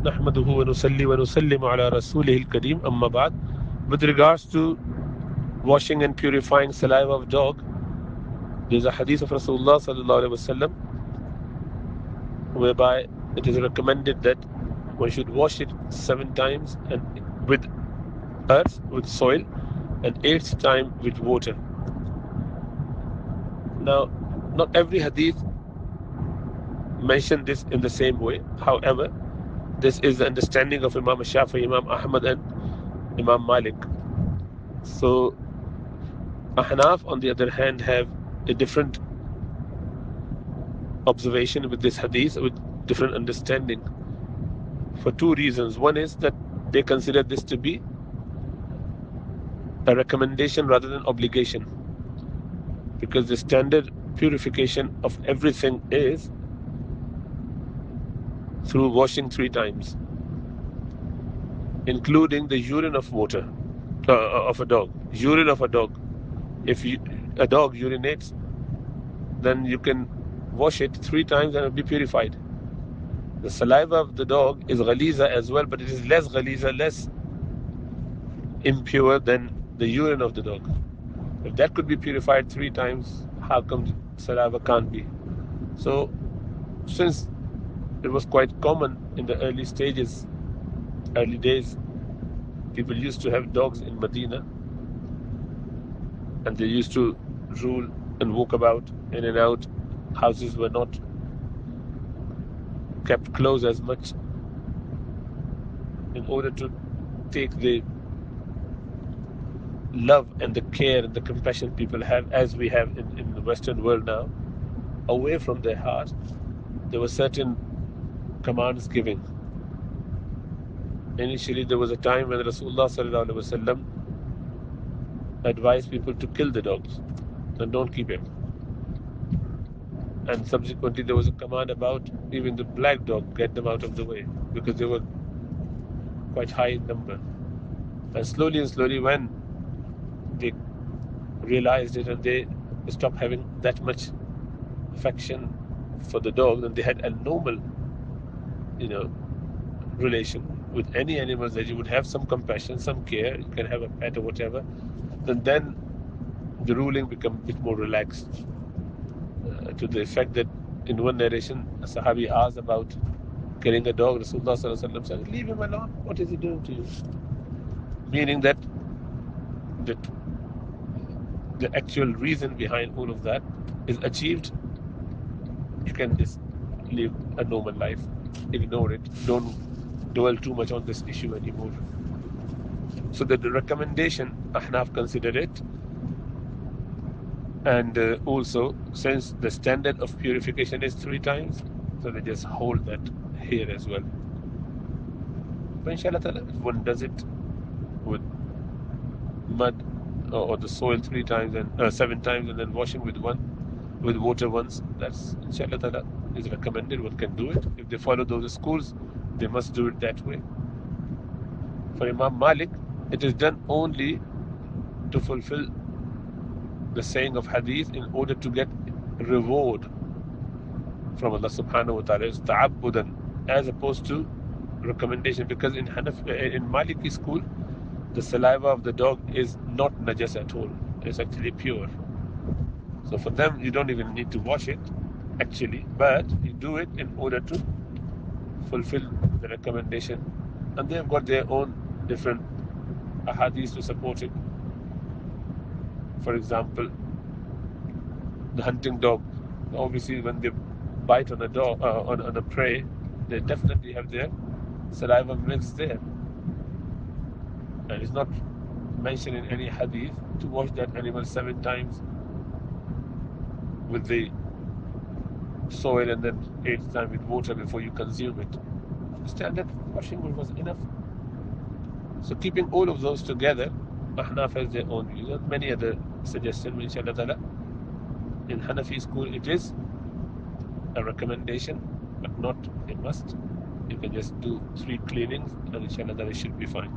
نحمده ونصلي ونسلم على رسوله الكريم أما بعد. With regards to washing and purifying saliva of dog, there's a hadith of Rasulullah sallallahu alaihi wasallam whereby it is recommended that one should wash it 7 times and with earth, with soil, and 8th time with water. Now, not every hadith mentioned this in the same way. However, this is the understanding of Imam Shafi'i, Imam Ahmad, and Imam Malik. So, Ahnaf, on the other hand, have a different observation with this hadith, with different understanding, for 2 reasons. One is that they consider this to be a recommendation rather than obligation, because the standard purification of everything is through washing 3 times, including the urine of water, of a dog. Urine of a dog. If a dog urinates, then you can wash it 3 times and it will be purified. The saliva of the dog is ghaliza as well, but it is less ghaliza, less impure than the urine of the dog. If that could be purified 3 times, how come saliva can't be? So, since it was quite common in the early days, people used to have dogs in Medina, and they used to rule and walk about in and out. Houses were not kept close as much in order to take the love and the care and the compassion people have, as we have in the Western world now, away from their heart. There were certain commands given. Initially, there was a time when Rasulullah sallallahu alaihi wasallam advised people to kill the dogs and don't keep him. And subsequently, there was a command about even the black dog, get them out of the way, because they were quite high in number. And slowly, when they realized it and they stopped having that much affection for the dog, and they had a normal, relation with any animals, that you would have some compassion, some care, you can have a pet or whatever, then the ruling become a bit more relaxed, to the effect that in one narration, a Sahabi asked about killing a dog. Rasulullah sallallahu alaihi wasallam said, leave him alone, what is he doing to you? Meaning that the actual reason behind all of that is achieved. You can just live a normal life, ignore it, don't dwell too much on this issue anymore. So that the recommendation, Ahnaf considered it, and also since the standard of purification is 3 times, so they just hold that here as well. But inshallah ta'ala, if one does it with mud or the soil 3 times and 7 times, and then washing with water once, that's inshallah ta'ala is recommended. One can do it. If they follow those schools, they must do it that way. For Imam Malik, it is done only to fulfill the saying of hadith in order to get reward from Allah subhanahu wa ta'ala. It's ta'abbudan, as opposed to recommendation, because in Maliki school, the saliva of the dog is not najas at all. It's actually pure. So for them, you don't even need to wash it actually, but you do it in order to fulfill the recommendation. And they've got their own different ahadith to support it. For example, the hunting dog, obviously when they bite on a dog, on a prey, they definitely have their saliva mixed there. And it's not mentioned in any hadith to wash that animal 7 times with the soil and then 8th time with water before you consume it. Standard washing was enough. So keeping all of those together, Ahnaf has their own views and many other suggestions, inshallah ta'ala. In Hanafi school, it is a recommendation, but not a must. You can just do 3 cleanings and inshallah ta'ala it should be fine.